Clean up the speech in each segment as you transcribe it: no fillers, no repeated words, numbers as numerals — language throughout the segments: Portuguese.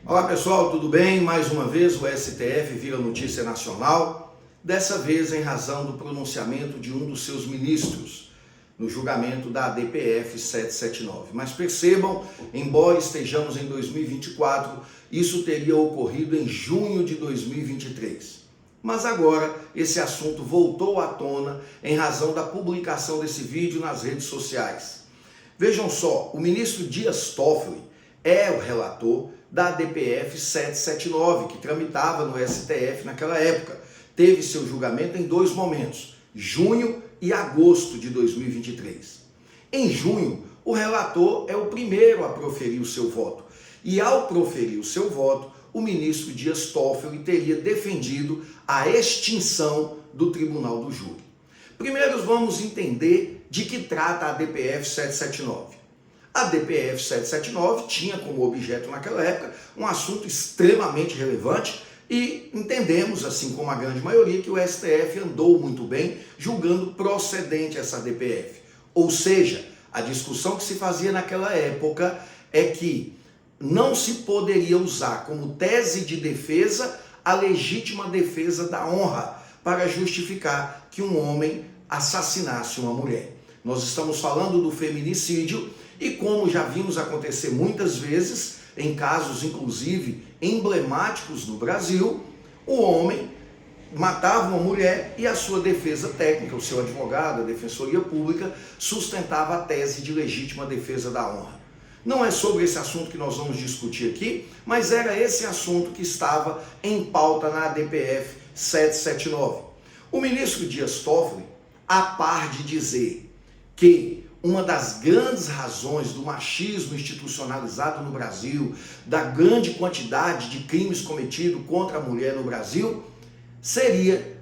Olá pessoal, tudo bem? Mais uma vez o STF vira notícia nacional, dessa vez em razão do pronunciamento de um dos seus ministros no julgamento da ADPF 779. Mas percebam, embora estejamos em 2024, isso teria ocorrido em junho de 2023. Mas agora esse assunto voltou à tona em razão da publicação desse vídeo nas redes sociais. Vejam só, o ministro Dias Toffoli é o relator da ADPF 779, que tramitava no STF naquela época. Teve seu julgamento em dois momentos, junho e agosto de 2023. Em junho, o relator é o primeiro a proferir o seu voto. E ao proferir o seu voto, o ministro Dias Toffoli teria defendido a extinção do Tribunal do Júri. Primeiro vamos entender de que trata a ADPF 779. A ADPF 779 tinha como objeto naquela época um assunto extremamente relevante e entendemos, assim como a grande maioria, que o STF andou muito bem julgando procedente essa ADPF. Ou seja, a discussão que se fazia naquela época é que não se poderia usar como tese de defesa a legítima defesa da honra para justificar que um homem assassinasse uma mulher. Nós estamos falando do feminicídio e, como já vimos acontecer muitas vezes, em casos inclusive emblemáticos no Brasil, o homem matava uma mulher e a sua defesa técnica, o seu advogado, a defensoria pública, sustentava a tese de legítima defesa da honra. Não é sobre esse assunto que nós vamos discutir aqui, mas era esse assunto que estava em pauta na ADPF 779. O ministro Dias Toffoli, a par de dizer que uma das grandes razões do machismo institucionalizado no Brasil, da grande quantidade de crimes cometidos contra a mulher no Brasil, seria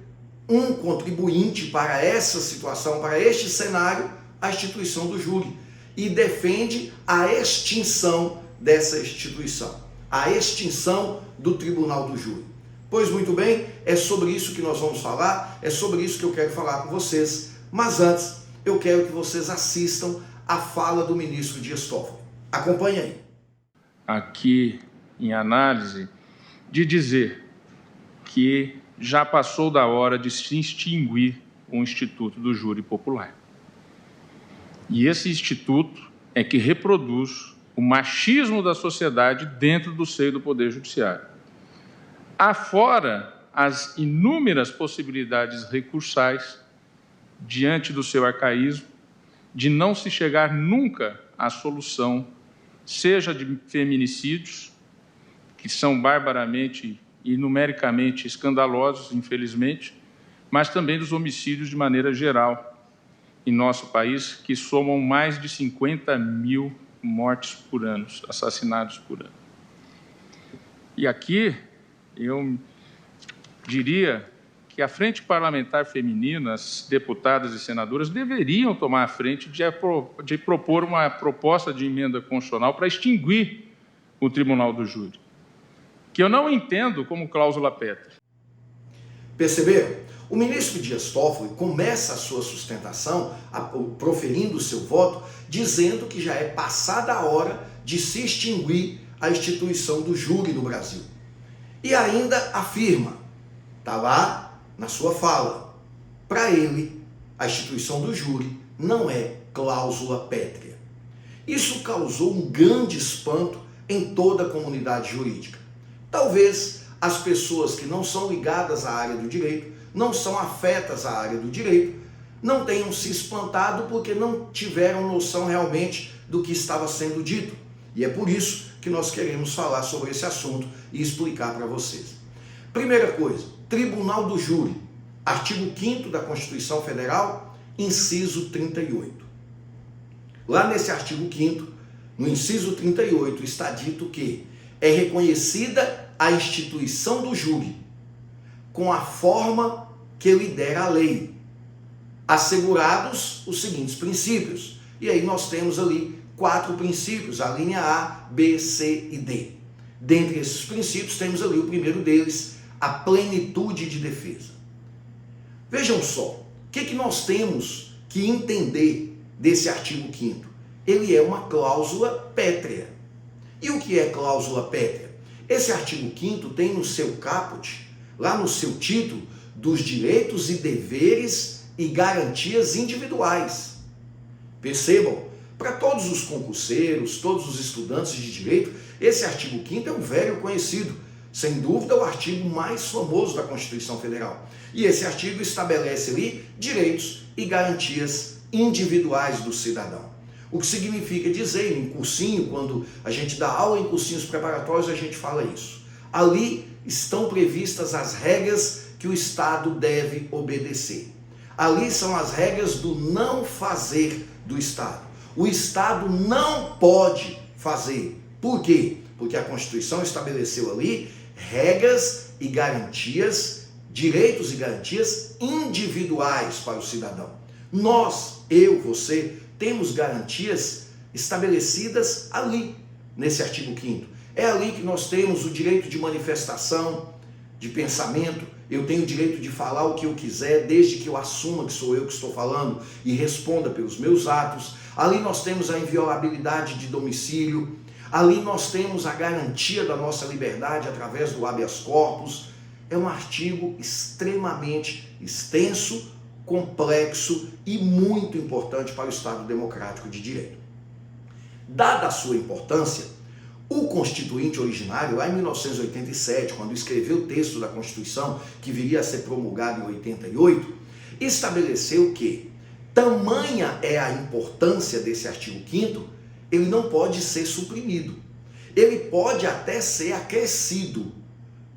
um contribuinte para essa situação, para este cenário, a instituição do júri. E defende a extinção dessa instituição, a extinção do Tribunal do Júri. Pois muito bem, é sobre isso que nós vamos falar, é sobre isso que eu quero falar com vocês, mas antes eu quero que vocês assistam a fala do ministro Dias Toffoli. Acompanhe aí. Aqui em análise de dizer que já passou da hora de se extinguir o Instituto do Júri Popular. E esse instituto é que reproduz o machismo da sociedade dentro do seio do Poder Judiciário. Afora as inúmeras possibilidades recursais diante do seu arcaísmo, de não se chegar nunca à solução, seja de feminicídios, que são barbaramente e numericamente escandalosos, infelizmente, mas também dos homicídios de maneira geral em nosso país, que somam mais de 50 mil mortes por ano, assassinados por ano. E aqui eu diria que a Frente Parlamentar Feminina, as deputadas e senadoras, deveriam tomar a frente de propor uma proposta de emenda constitucional para extinguir o Tribunal do Júri, que eu não entendo como cláusula pétrea. Perceberam? O ministro Dias Toffoli começa a sua sustentação, proferindo o seu voto, dizendo que já é passada a hora de se extinguir a instituição do júri no Brasil. E ainda afirma, está lá na sua fala, para ele, a instituição do júri não é cláusula pétrea. Isso causou um grande espanto em toda a comunidade jurídica. Talvez as pessoas que não são ligadas à área do direito, não são afetas à área do direito, não tenham se espantado porque não tiveram noção realmente do que estava sendo dito. E é por isso que nós queremos falar sobre esse assunto e explicar para vocês. Primeira coisa, Tribunal do Júri, artigo 5º da Constituição Federal, inciso 38. Lá nesse artigo 5º, no inciso 38, está dito que é reconhecida a instituição do júri com a forma que lhe der a lei, assegurados os seguintes princípios. E aí nós temos ali 4 princípios, a linha A, B, C e D. Dentre esses princípios temos ali o primeiro deles, a plenitude de defesa. Vejam só, o que nós temos que entender desse artigo 5º? Ele é uma cláusula pétrea. E o que é cláusula pétrea? Esse artigo 5º tem no seu caput, lá no seu título, dos direitos e deveres e garantias individuais. Percebam, para todos os concurseiros, todos os estudantes de direito, esse artigo 5º é um velho conhecido, sem dúvida o artigo mais famoso da Constituição Federal. E esse artigo estabelece ali direitos e garantias individuais do cidadão. O que significa dizer, em cursinho, quando a gente dá aula em cursinhos preparatórios, a gente fala isso. Ali estão previstas as regras que o Estado deve obedecer. Ali são as regras do não fazer do Estado. O Estado não pode fazer. Por quê? Porque a Constituição estabeleceu ali regras e garantias, direitos e garantias individuais para o cidadão. Nós, eu, você, temos garantias estabelecidas ali, nesse artigo 5º. É ali que nós temos o direito de manifestação, de pensamento. Eu tenho o direito de falar o que eu quiser, desde que eu assuma que sou eu que estou falando e responda pelos meus atos. Ali nós temos a inviolabilidade de domicílio. Ali nós temos a garantia da nossa liberdade através do habeas corpus. É um artigo extremamente extenso, complexo e muito importante para o Estado Democrático de Direito. Dada a sua importância, o Constituinte originário, lá em 1987, quando escreveu o texto da Constituição, que viria a ser promulgado em 88, estabeleceu que, tamanha é a importância desse artigo 5º, ele não pode ser suprimido. Ele pode até ser acrescido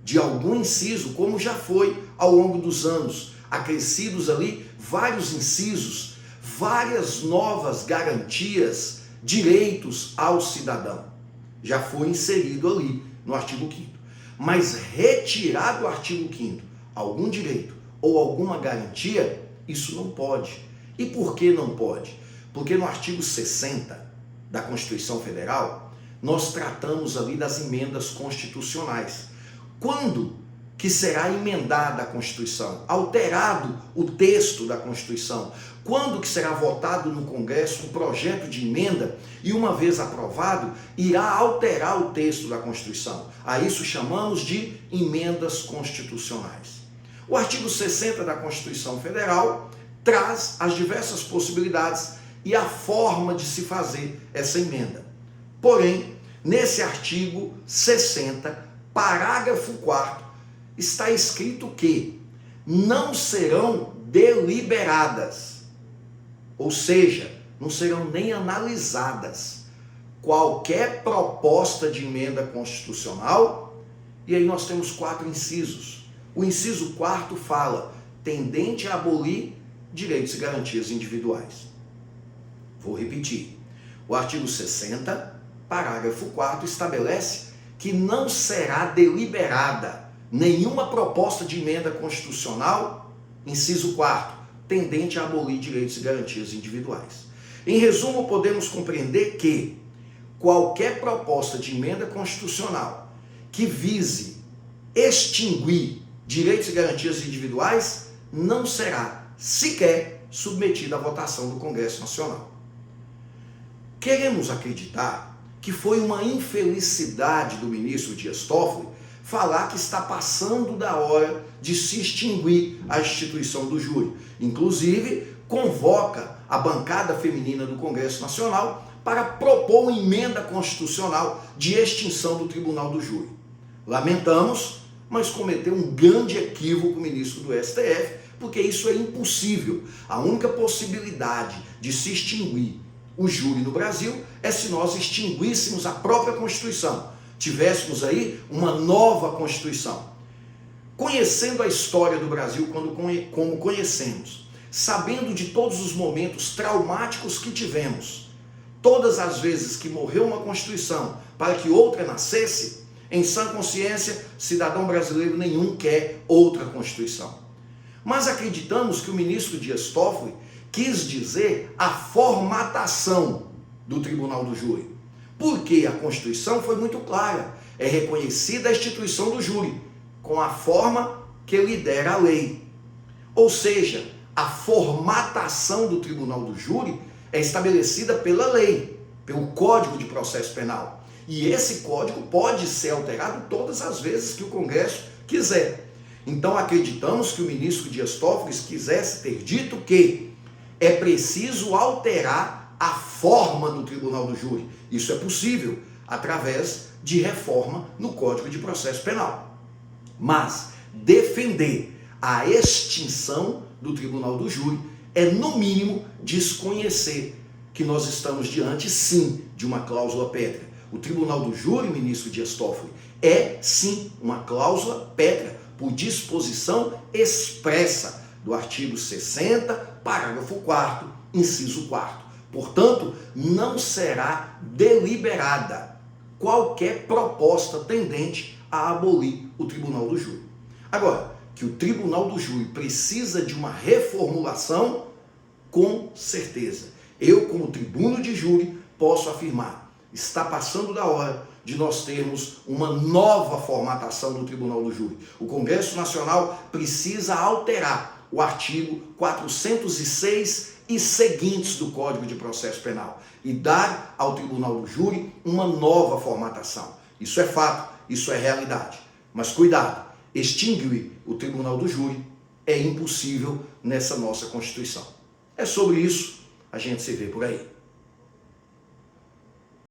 de algum inciso, como já foi ao longo dos anos, acrescidos ali vários incisos, várias novas garantias, direitos ao cidadão. Já foi inserido ali no artigo 5º. Mas retirar do artigo 5º algum direito ou alguma garantia, isso não pode. E por que não pode? Porque no artigo 60 da Constituição Federal, nós tratamos ali das emendas constitucionais. Quando que será emendada a Constituição, alterado o texto da Constituição? Quando que será votado no Congresso um projeto de emenda e, uma vez aprovado, irá alterar o texto da Constituição? A isso chamamos de emendas constitucionais. O artigo 60 da Constituição Federal traz as diversas possibilidades e a forma de se fazer essa emenda. Porém, nesse artigo 60, parágrafo 4º, está escrito que não serão deliberadas, ou seja, não serão nem analisadas qualquer proposta de emenda constitucional. E aí nós temos 4 incisos. O inciso 4º fala, tendente a abolir direitos e garantias individuais. Vou repetir. O artigo 60, parágrafo 4º, estabelece que não será deliberada nenhuma proposta de emenda constitucional, inciso 4º, tendente a abolir direitos e garantias individuais. Em resumo, podemos compreender que qualquer proposta de emenda constitucional que vise extinguir direitos e garantias individuais não será sequer submetida à votação do Congresso Nacional. Queremos acreditar que foi uma infelicidade do ministro Dias Toffoli falar que está passando da hora de se extinguir a instituição do júri. Inclusive, convoca a bancada feminina do Congresso Nacional para propor uma emenda constitucional de extinção do Tribunal do Júri. Lamentamos, mas cometeu um grande equívoco o ministro do STF, porque isso é impossível. A única possibilidade de se extinguir o júri no Brasil é se nós extinguíssemos a própria Constituição, tivéssemos aí uma nova Constituição. Conhecendo a história do Brasil como conhecemos, sabendo de todos os momentos traumáticos que tivemos, todas as vezes que morreu uma Constituição para que outra nascesse, em sã consciência, cidadão brasileiro nenhum quer outra Constituição. Mas acreditamos que o ministro Dias Toffoli quis dizer a formatação do Tribunal do Júri. Porque a Constituição foi muito clara, é reconhecida a instituição do júri, com a forma que lidera a lei. Ou seja, a formatação do Tribunal do Júri é estabelecida pela lei, pelo Código de Processo Penal. E esse código pode ser alterado todas as vezes que o Congresso quiser. Então acreditamos que o ministro Dias Toffoli quisesse ter dito que é preciso alterar a forma do Tribunal do Júri. Isso é possível através de reforma no Código de Processo Penal. Mas defender a extinção do Tribunal do Júri é, no mínimo, desconhecer que nós estamos diante, sim, de uma cláusula pétrea. O Tribunal do Júri, ministro Dias Toffoli, é, sim, uma cláusula pétrea, por disposição expressa do artigo 60, parágrafo 4º, inciso 4º. Portanto, não será deliberada qualquer proposta tendente a abolir o Tribunal do Júri. Agora, que o Tribunal do Júri precisa de uma reformulação, com certeza. Eu, como tribuno de júri, posso afirmar, está passando da hora de nós termos uma nova formatação do Tribunal do Júri. O Congresso Nacional precisa alterar o artigo 406 e seguintes do Código de Processo Penal e dar ao Tribunal do Júri uma nova formatação. Isso é fato, isso é realidade. Mas cuidado, extinguir o Tribunal do Júri é impossível nessa nossa Constituição. É sobre isso, a gente se vê por aí.